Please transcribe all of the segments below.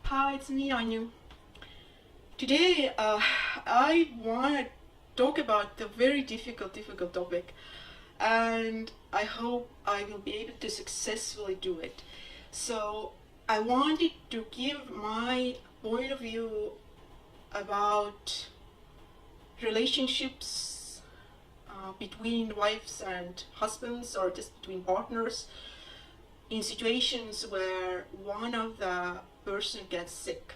Hi, it's me, Anu. Today, I want to talk about a very difficult topic, and I hope I will be able to successfully do it. So, I wanted to give my point of view about relationships between wives and husbands, or just between partners, in situations where one of the person gets sick.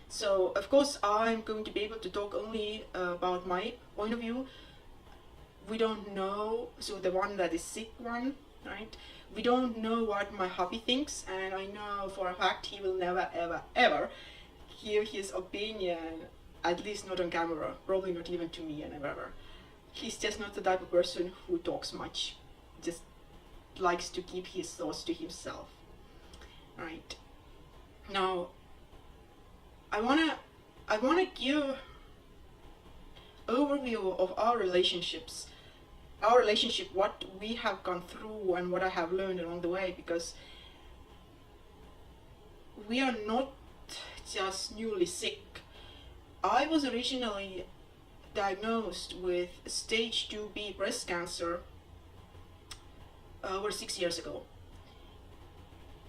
So, of course, I'm going to be able to talk only about my point of view. We don't know, so the one that is sick one, right? We don't know what my hubby thinks, and I know for a fact he will never, ever give his opinion, at least not on camera, probably not even to me and ever. He's just not the type of person who talks much, just likes to keep his thoughts to himself, right? Now, I wanna give overview of our relationship, what we have gone through and what I have learned along the way, because we are not just newly sick. I was originally diagnosed with stage 2B breast cancer over 6 years ago,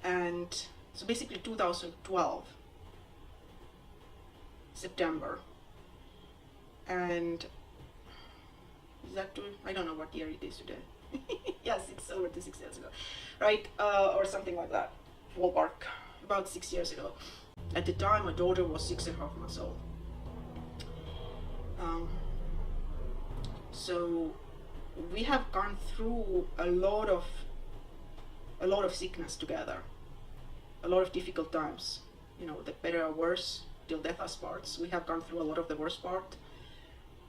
and so basically 2012 September. And is that true? I don't know what year it is today. Yes, it's over to 6 years ago, right? Or something like that, ballpark, about 6 years ago. At the time, my daughter was 6.5 months old. So we have gone through a lot of sickness together, a lot of difficult times. You know, the better or worse, till death us parts. We have gone through a lot of the worst part.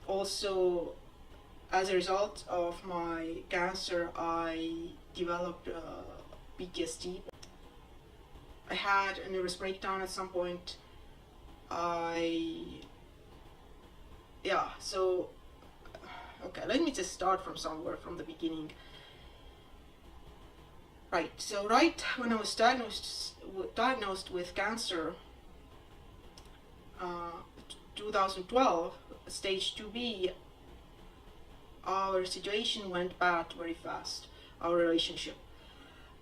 Also, as a result of my cancer, I developed PTSD. I had a nervous breakdown at some point. So, okay, let me just start from somewhere, from the beginning. Right, so right when I was diagnosed with cancer, 2012, stage 2B, our situation went bad very fast, our relationship.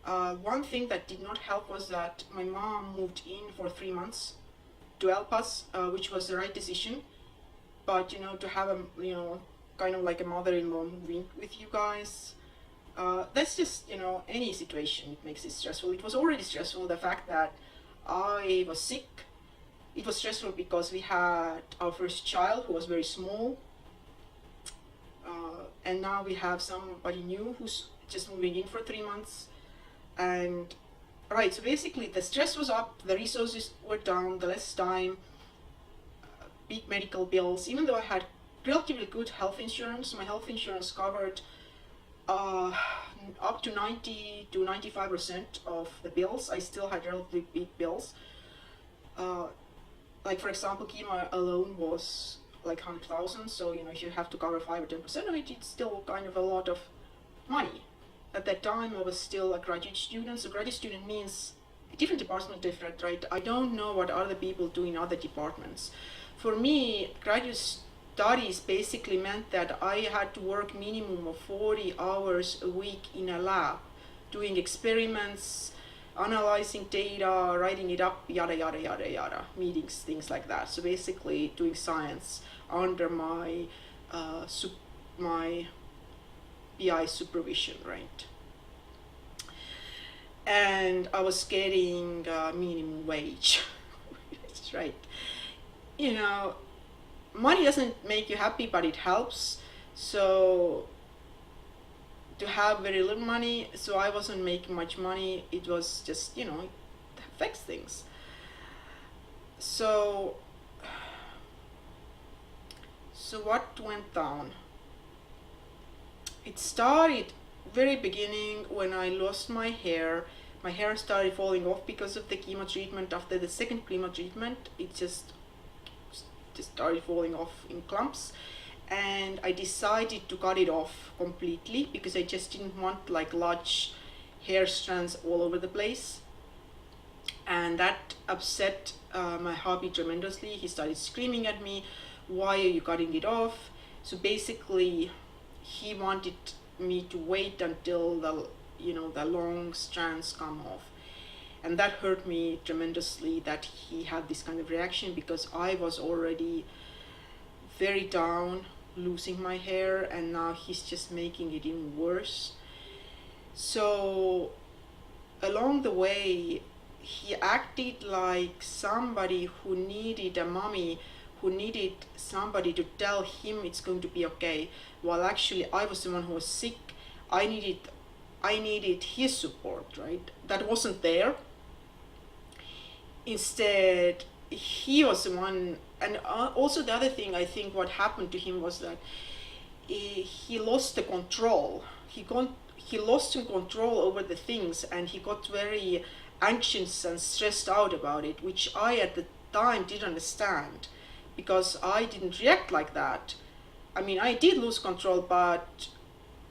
One thing that did not help was that my mom moved in for 3 months to help us, which was the right decision. But to have a kind of like a mother-in-law moving with you guys, that's just any situation, it makes it stressful. It was already stressful, the fact that I was sick. It was stressful because we had our first child who was very small, and now we have somebody new who's just moving in for 3 months. And right, so basically the stress was up, the resources were down, the less time, big medical bills. Even though I had relatively good health insurance, my health insurance covered up to 90 to 95% of the bills. I still had relatively big bills. Like, for example, chemo alone was like 100,000. So if you have to cover 5 or 10% of it, it's still kind of a lot of money. At that time, I was still a graduate student. So graduate student means different departments different, right? I don't know what other people do in other departments. For me, graduate studies basically meant that I had to work minimum of 40 hours a week in a lab, doing experiments, analyzing data, writing it up, yada yada yada yada, meetings, things like that. So basically doing science under my my PI supervision, right? And I was getting minimum wage. That's right. Money doesn't make you happy, but it helps. So to have very little money, so I wasn't making much money. It was just, it affects things. So what went down? It started very beginning when I lost my hair. My hair started falling off because of the chemo treatment. After the second chemo treatment, it just started falling off in clumps, and I decided to cut it off completely because I just didn't want like large hair strands all over the place. And that upset my hubby tremendously. He started screaming at me, "Why are you cutting it off?" So basically, he wanted me to wait until the long strands come off, and that hurt me tremendously that he had this kind of reaction, because I was already very down, losing my hair, and now he's just making it even worse. So along the way, he acted like somebody who needed a mommy, who needed somebody to tell him it's going to be okay, while actually I was the one who was sick. I needed his support, right? That wasn't there. Instead, he was the one. And also the other thing, I think what happened to him was that he lost the control. He lost control over the things, and he got very anxious and stressed out about it, which I at the time didn't understand, because I didn't react like that. I mean, I did lose control, but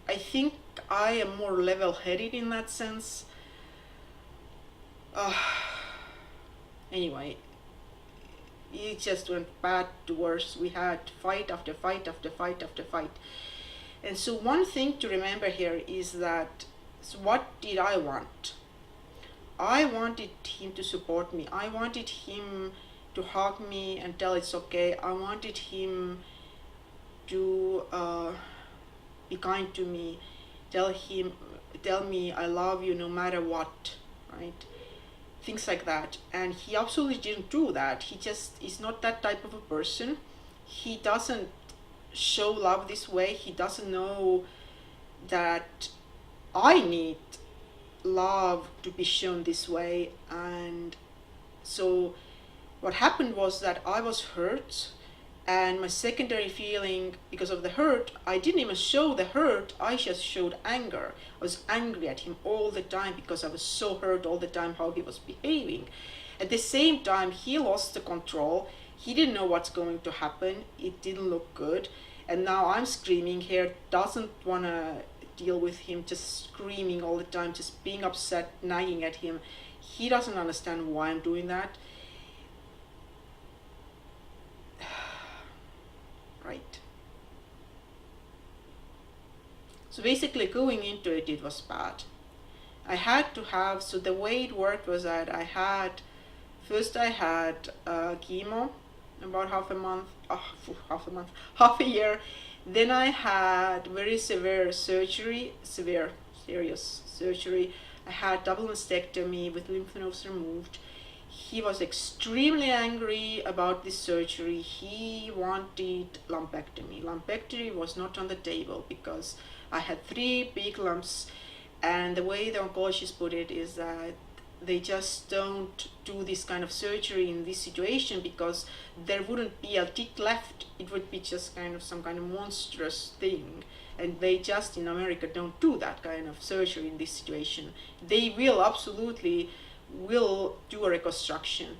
I think I am more level-headed in that sense. Anyway, it just went bad to worse. We had fight after fight after fight after fight. And so one thing to remember here is that, so what did I want? I wanted him to support me. I wanted him to hug me and tell it's okay. I wanted him to be kind to me, tell me I love you no matter what, right? Things like that. And he absolutely didn't do that. He just is not that type of a person. He doesn't show love this way. He doesn't know that I need love to be shown this way. And so what happened was that I was hurt, and my secondary feeling because of the hurt, I didn't even show the hurt, I just showed anger. I was angry at him all the time because I was so hurt all the time how he was behaving. At the same time, he lost the control. He didn't know what's going to happen. It didn't look good. And now I'm screaming here, doesn't want to deal with him, just screaming all the time, just being upset, nagging at him. He doesn't understand why I'm doing that. Right. So basically going into it, it was bad. I had to have, so the way it worked was that first I had chemo, about half a year. Then I had very serious surgery. I had double mastectomy with lymph nodes removed. He was extremely angry about this surgery. He wanted lumpectomy. Lumpectomy was not on the table because I had 3 big lumps, and the way the oncologist put it is that they just don't do this kind of surgery in this situation because there wouldn't be a tick left. It would be just kind of some kind of monstrous thing. And they just in America don't do that kind of surgery in this situation. They will absolutely do a reconstruction.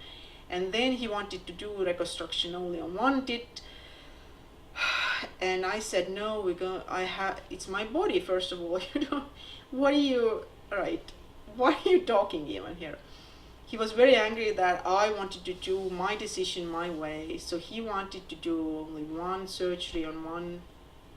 And then he wanted to do reconstruction only on one tit. And I said, no, it's my body, first of all. What are you talking even here? He was very angry that I wanted to do my decision my way. So he wanted to do only one surgery on one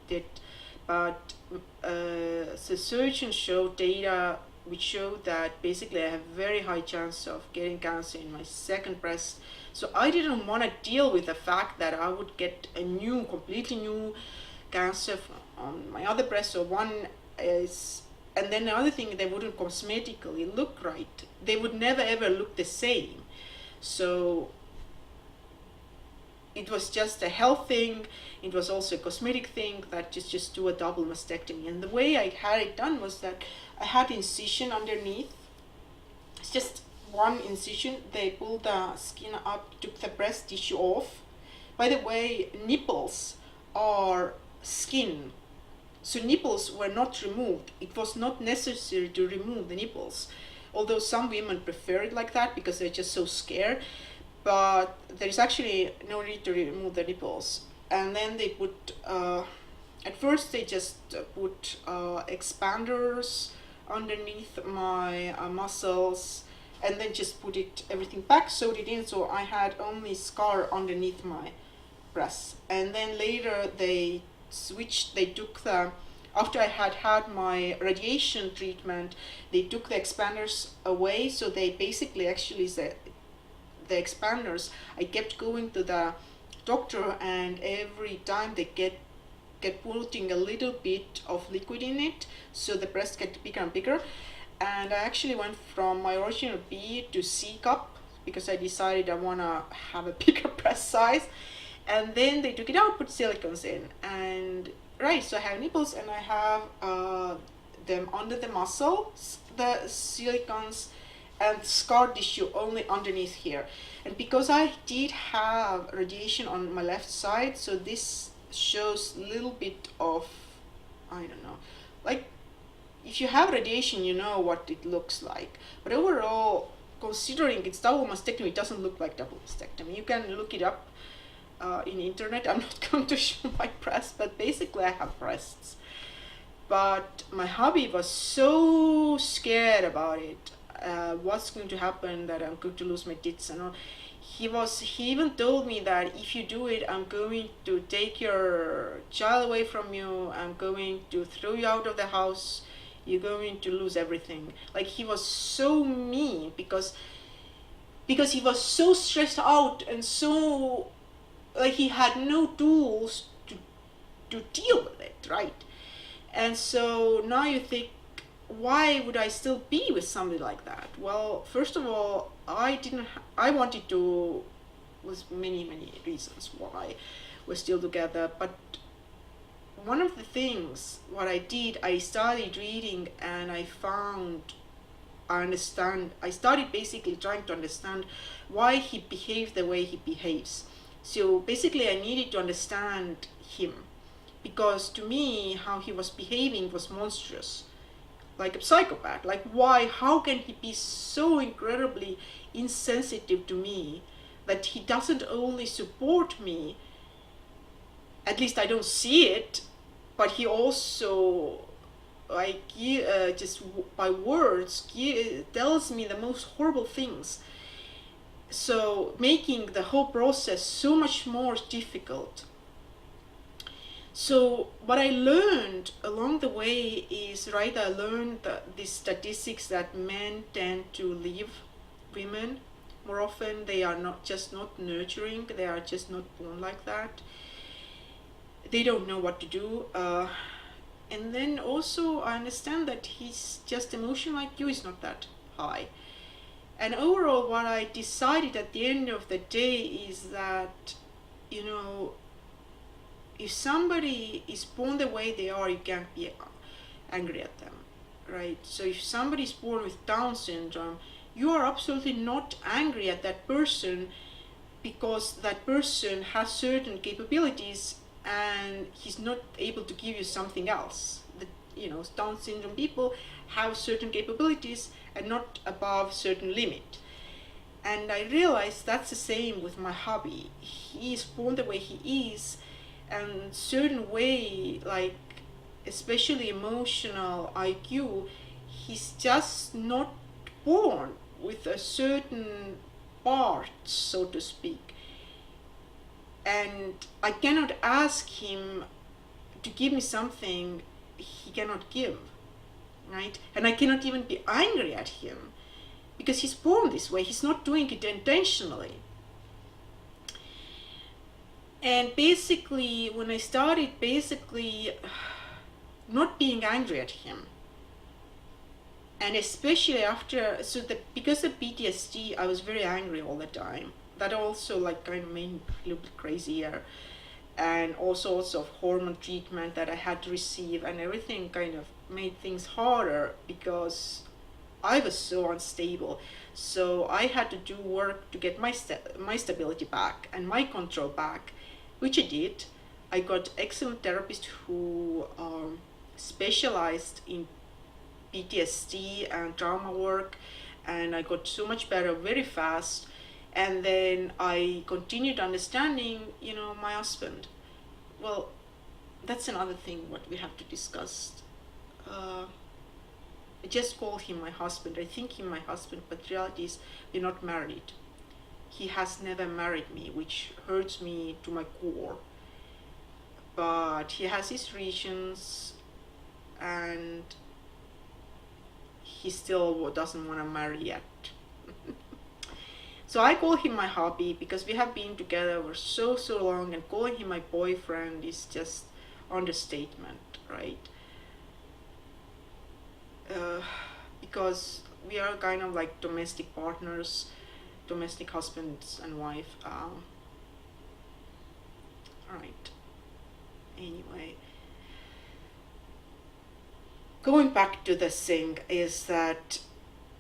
tit. But the surgeon showed data which showed that basically I have very high chance of getting cancer in my second breast. So I didn't want to deal with the fact that I would get a completely new cancer on my other breast. So one is, and then the other thing, they wouldn't cosmetically look right. They would never ever look the same. So it was just a health thing. It was also a cosmetic thing that just do a double mastectomy. And the way I had it done was that I had incision underneath. It's just one incision. They pulled the skin up, took the breast tissue off. By the way, nipples are skin. So nipples were not removed. It was not necessary to remove the nipples. Although some women prefer it like that because they're just so scared. But there's actually no need to remove the nipples. And then they put, at first they just put expanders underneath my muscles, and then just put everything back, sewed it in, so I had only scar underneath my breast. And then later they took after I had my radiation treatment, they took the expanders away, so they basically actually said, the expanders, I kept going to the doctor, and every time they get putting a little bit of liquid in it, so the breast get bigger and bigger. And I actually went from my original B to C cup because I decided I want to have a bigger breast size. And then they took it out, put silicones in, and so I have nipples, and I have them under the muscles, the silicones, and scar tissue only underneath here. And because I did have radiation on my left side, so this shows a little bit of, I don't know, like if you have radiation, you know what it looks like. But overall, considering it's double mastectomy, it doesn't look like double mastectomy. You can look it up in internet. I'm not going to show my breasts, but basically I have breasts. But my hubby was so scared about it, what's going to happen, that I'm going to lose my tits and all. He even told me that if you do it, I'm going to take your child away from you, I'm going to throw you out of the house, you're going to lose everything. Like, he was so mean because he was so stressed out, and so like he had no tools to deal with it, right? And so now you think, why would I still be with somebody like that? Well, first of all, I wanted to, was many reasons why we're still together, but one of the things what I did, I started reading, and I started basically trying to understand why he behaved the way he behaves. So basically I needed to understand him, because to me how he was behaving was monstrous, like a psychopath. Like, why, how can he be so incredibly insensitive to me that he doesn't only support me, at least I don't see it, but he also, like, just by words tells me the most horrible things, so making the whole process so much more difficult. So what I learned along the way is, I learned the statistics that men tend to leave women more often. They are not nurturing, they are just not born like that. They don't know what to do. And then also I understand that his just emotional IQ is not that high. And overall, what I decided at the end of the day is that, if somebody is born the way they are, you can't be angry at them, right? So if somebody is born with Down syndrome, you are absolutely not angry at that person, because that person has certain capabilities and he's not able to give you something else. Down syndrome people have certain capabilities and not above certain limit. And I realized that's the same with my hubby. He is born the way he is, and certain way, like especially emotional IQ, he's just not born with a certain part, so to speak. And I cannot ask him to give me something he cannot give, right? And I cannot even be angry at him because he's born this way. He's not doing it intentionally. And basically, when I started not being angry at him, and especially because of PTSD, I was very angry all the time. That also kind of made me a little bit crazier, and all sorts of hormone treatment that I had to receive, and everything kind of made things harder because I was so unstable. So I had to do work to get my stability back and my control back, which I did. I got excellent therapists who specialized in PTSD and trauma work, and I got so much better very fast. And then I continued understanding, my husband. Well, that's another thing what we have to discuss. I just call him my husband. I think him my husband, but the reality is we're not married. He has never married me, which hurts me to my core. But he has his reasons, and he still doesn't want to marry yet. So I call him my hubby because we have been together for so long, and calling him my boyfriend is just understatement, right? Because we are kind of like domestic partners, domestic husbands and wife. Right. Anyway, going back to the thing is that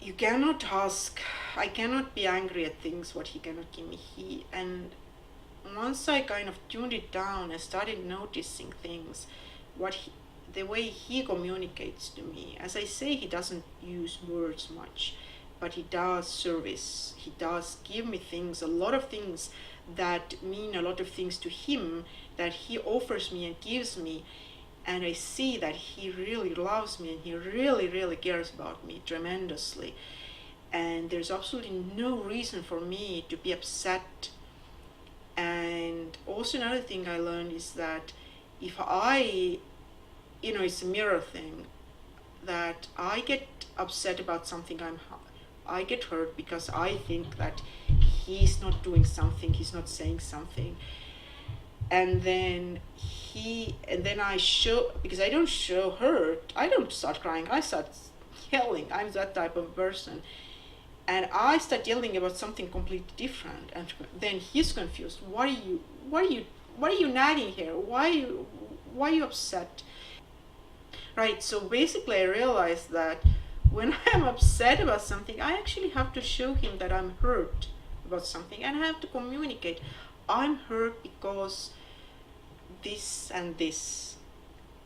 you cannot ask, I cannot be angry at things what he cannot give me. And once I kind of tuned it down, I started noticing things, the way he communicates to me. As I say, he doesn't use words much, but he does service. He does give me things, a lot of things that mean a lot of things to him, that he offers me and gives me. And I see that he really loves me, and he really cares about me tremendously. And there's absolutely no reason for me to be upset. And also another thing I learned is that if it's a mirror thing, that I get upset about something, I get hurt because I think that he's not doing something, he's not saying something. And then I show, because I don't show hurt, I don't start crying, I start yelling. I'm that type of person. And I start yelling about something completely different, and then he's confused. What are you nagging here? Why are you upset? Right, so basically I realized that when I'm upset about something, I actually have to show him that I'm hurt about something, and I have to communicate. I'm hurt because this and this.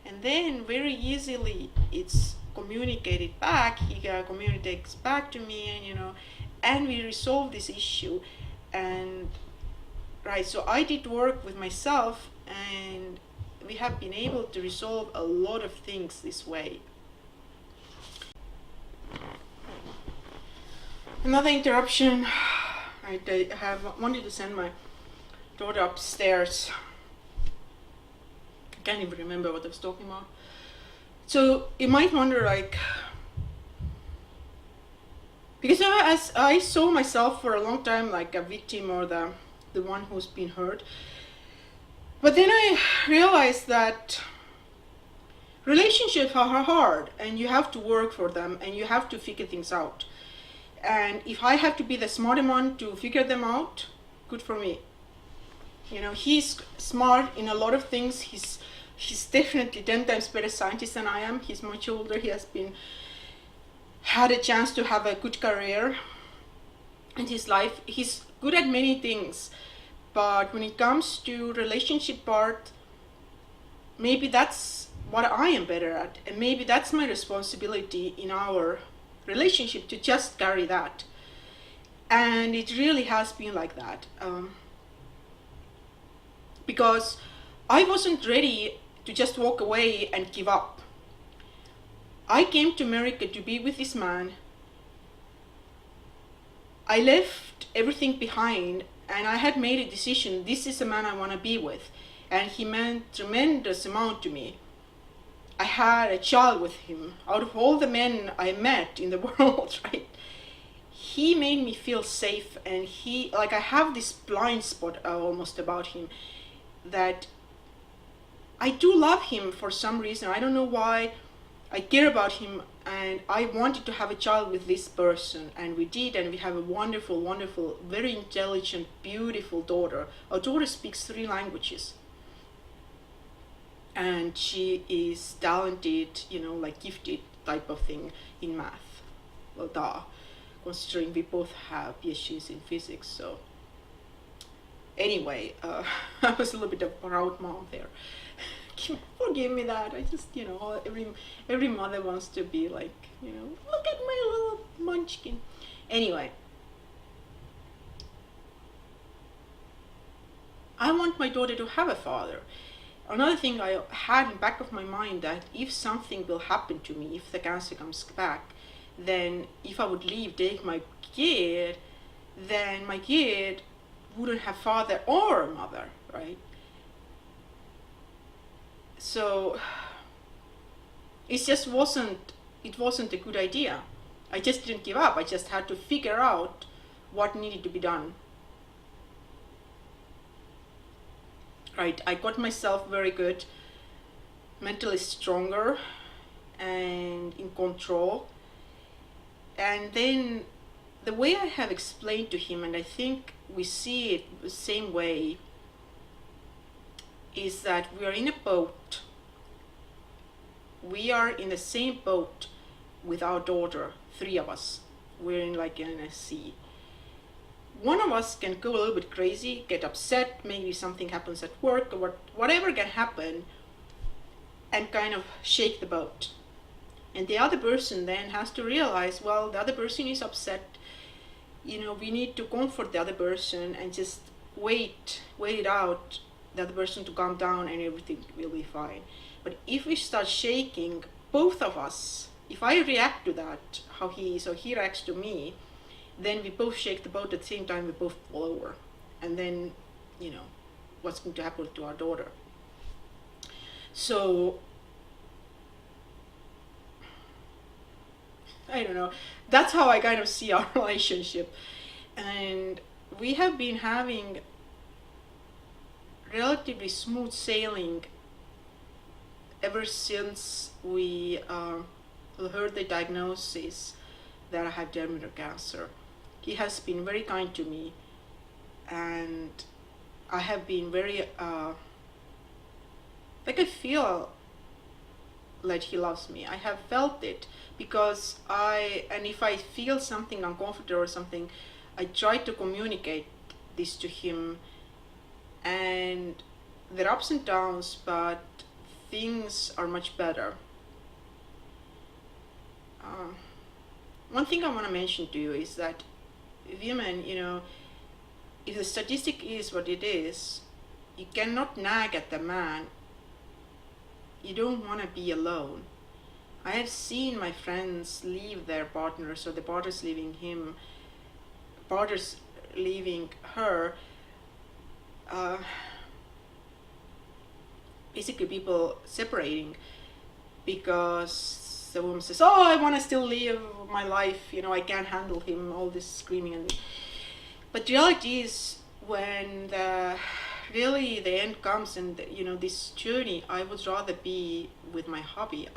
And then very easily it's communicated back. He communicates back to me, and we resolve this issue. And right, so I did work with myself, and we have been able to resolve a lot of things this way. Another interruption. I have wanted to send my daughter upstairs. I can't even remember what I was talking about. So you might wonder, because as I saw myself for a long time like a victim, or the one who's been hurt. But then I realized that relationships are hard, and you have to work for them, and you have to figure things out. And if I have to be the smart one to figure them out, good for me. He's smart in a lot of things. He's definitely 10 times better scientist than I am. He's much older. He has had a chance to have a good career in his life. He's good at many things, but when it comes to relationship part, maybe that's what I am better at, and maybe that's my responsibility in our relationship, to just carry that. And it really has been like that, because I wasn't ready to just walk away and give up. I came to America to be with this man. I left everything behind, and I had made a decision. This is the man I want to be with, and he meant tremendous amount to me. I had a child with him. Out of all the men I met in the world, right? He made me feel safe, and I have this blind spot almost about him, that I do love him for some reason. I don't know why. I care about him, and I wanted to have a child with this person, and we did, and we have a wonderful, very intelligent, beautiful daughter. Our daughter speaks 3 languages. And she is talented, gifted type of thing in math. Well, considering we both have PhDs in physics, so. Anyway, I was a little bit of a proud mom there. Forgive me that. I just, every mother wants to be like, look at my little munchkin. Anyway, I want my daughter to have a father. Another thing I had in the back of my mind, that if something will happen to me, if the cancer comes back, then if I would leave, take my kid, then my kid wouldn't have father or mother, right? So it wasn't a good idea. I just didn't give up. I just had to figure out what needed to be done. Right, I got myself very good, mentally stronger and in control. And then the way I have explained to him, and I think we see it the same way, is that we are in a boat. We are in the same boat with our daughter, 3 of us. We're in a sea. One of us can go a little bit crazy, get upset, maybe something happens at work, or whatever can happen, and kind of shake the boat. And the other person then has to realize, well, the other person is upset. We need to comfort the other person and just wait it out, the other person to calm down, and everything will be fine. But if we start shaking, both of us, if I react to that, how he is, or he reacts to me, then we both shake the boat at the same time, we both fall over. And then, what's going to happen to our daughter? So, I don't know. That's how I kind of see our relationship. And we have been having relatively smooth sailing ever since we heard the diagnosis that I had terminal cancer. He has been very kind to me, and I have been very, I feel that he loves me. I have felt it, because if I feel something uncomfortable or something, I try to communicate this to him, and there are ups and downs, but things are much better. One thing I want to mention to you is that women, if the statistic is what it is, you cannot nag at the man. You don't want to be alone. I have seen my friends leave their partners, or the partners leaving him, partners leaving her. Basically, people separating because the woman says, "Oh, I want to still live my life. I can't handle him. All this screaming and." But the reality is, when the end comes, and this journey, I would rather be with my hubby.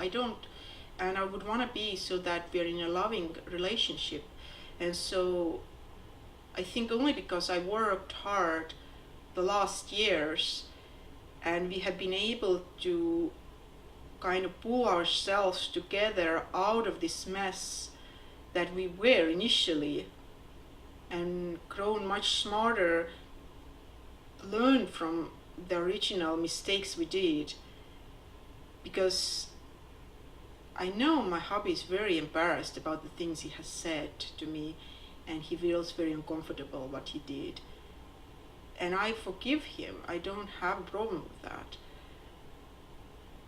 And I would want to be, so that we're in a loving relationship. And so I think only because I worked hard the last years, and we have been able to kind of pull ourselves together out of this mess that we were initially, and grown much smarter, learned from the original mistakes we did. Because I know my hubby is very embarrassed about the things he has said to me, and he feels very uncomfortable what he did. And I forgive him. I don't have a problem with that.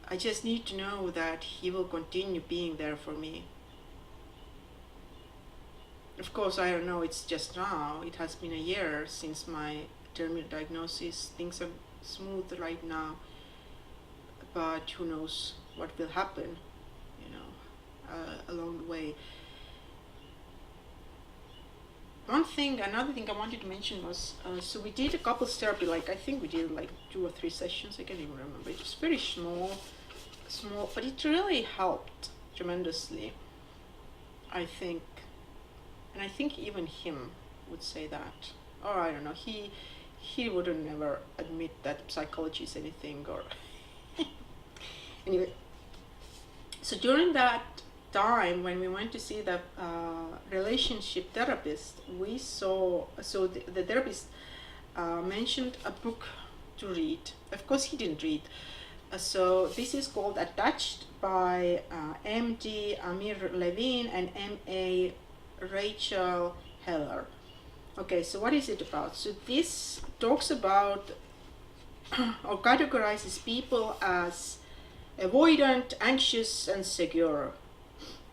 I just need to know that he will continue being there for me. Of course, I don't know, it's just now. It has been a year since my terminal diagnosis. Things are smooth right now, but who knows what will happen, along the way. Another thing I wanted to mention was, so we did a couples therapy, I think we did 2 or 3 sessions, I can't even remember. It was very small, but it really helped tremendously, I think. And I think even him would say that. Or I don't know, he wouldn't never admit that psychology is anything, or anyway. So during that time, when we went to see the relationship therapist, we saw, the therapist mentioned a book to read. Of course, he didn't read. So this is called Attached by M.D. Amir Levine and M.A. Rachel Heller. Okay, so what is it about? So this talks about or categorizes people as avoidant, anxious, and secure,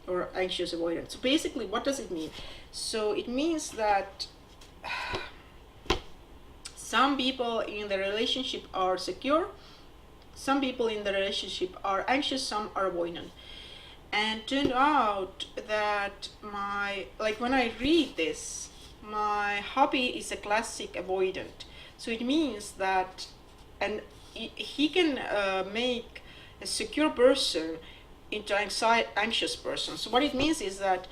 or anxious avoidant. So basically, what does it mean? So it means that some people in the relationship are secure, some people in the relationship are anxious, some are avoidant. And turned out that when I read this, my hubby is a classic avoidant. So it means that, and he can make a secure person into anxious person. So what it means is that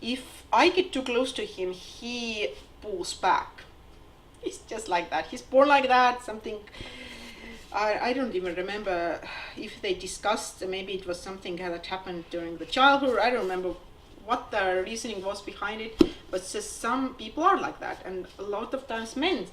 if I get too close to him, he pulls back. He's just like that. He's born like that. Something, I don't even remember if they discussed, maybe it was something that happened during the childhood. I don't remember what the reasoning was behind it, but just some people are like that, and a lot of times men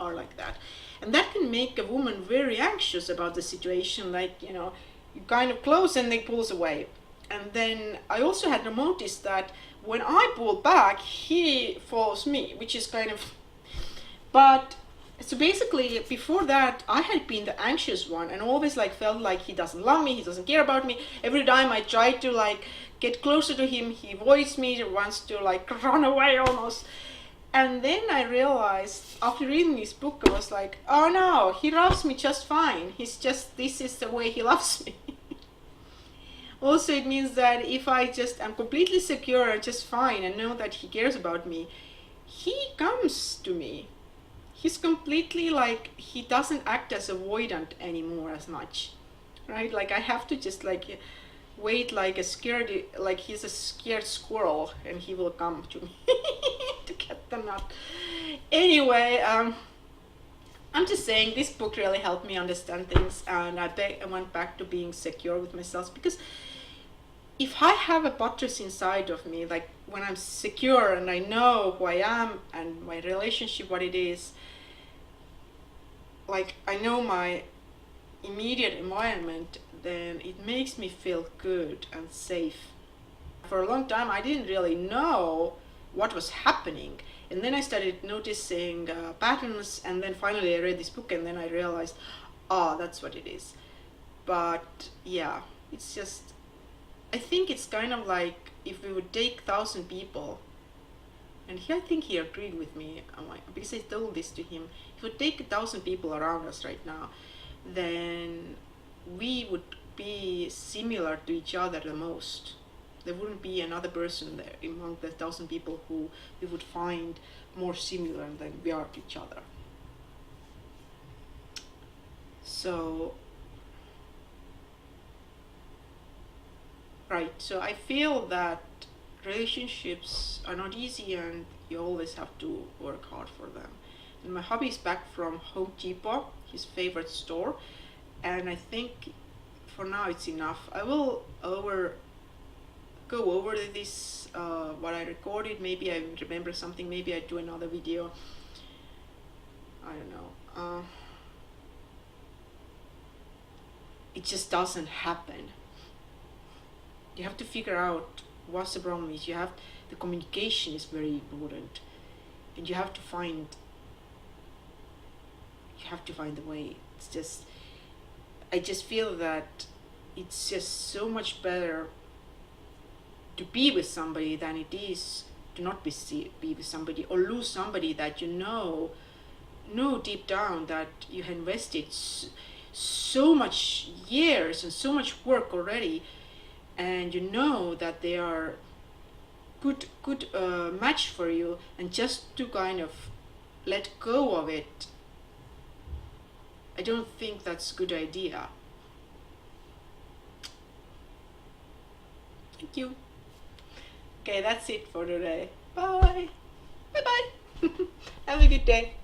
are like that. And that can make a woman very anxious about the situation, like, you know, you kind of close and they pulls away. And then I also had noticed that when I pull back, he follows me, which is kind of, but so basically before that I had been the anxious one and always like felt like he doesn't love me, he doesn't care about me. Every time I try to like get closer to him, he avoids me, wants to like run away almost. And then I realized after reading this book, I was like, oh no, he loves me just fine. He's just, this is the way he loves me. Also, it means that if I just am completely secure and just fine and know that he cares about me, he comes to me. He's completely like, he doesn't act as avoidant anymore as much, right? Like I have to just like wait like a scared, like he's a scared squirrel and he will come to me to get the nut. Anyway, I'm just saying this book really helped me understand things, and I went back to being secure with myself, because if I have a buttress inside of me, like when I'm secure and I know who I am and my relationship, what it is, like I know my immediate environment, then it makes me feel good and safe. For a long time, I didn't really know what was happening. And then I started noticing patterns, and then finally I read this book, and then I realized, oh, that's what it is. But yeah, it's just, I think it's kind of like if we would take 1,000 people, and I think he agreed with me, because I told this to him, if we take 1,000 people around us right now, then we would be similar to each other the most. There wouldn't be another person there among the 1,000 people who we would find more similar than we are to each other. So, right, so I feel that relationships are not easy and you always have to work hard for them. And my hubby is back from Home Depot, his favorite store, and I think for now it's enough. I will go over this, what I recorded. Maybe I remember something, maybe I do another video. I don't know. It just doesn't happen. You have to figure out what's the problem is. The communication is very important, and you have to find the way. It's just, I just feel that it's just so much better to be with somebody than it is to not be with somebody, or lose somebody that you know deep down that you have invested so much years and so much work already, and you know that they are good match for you, and just to kind of let go of it, I don't think that's a good idea. Thank you. Okay, that's it for today. Bye. Bye bye. Have a good day.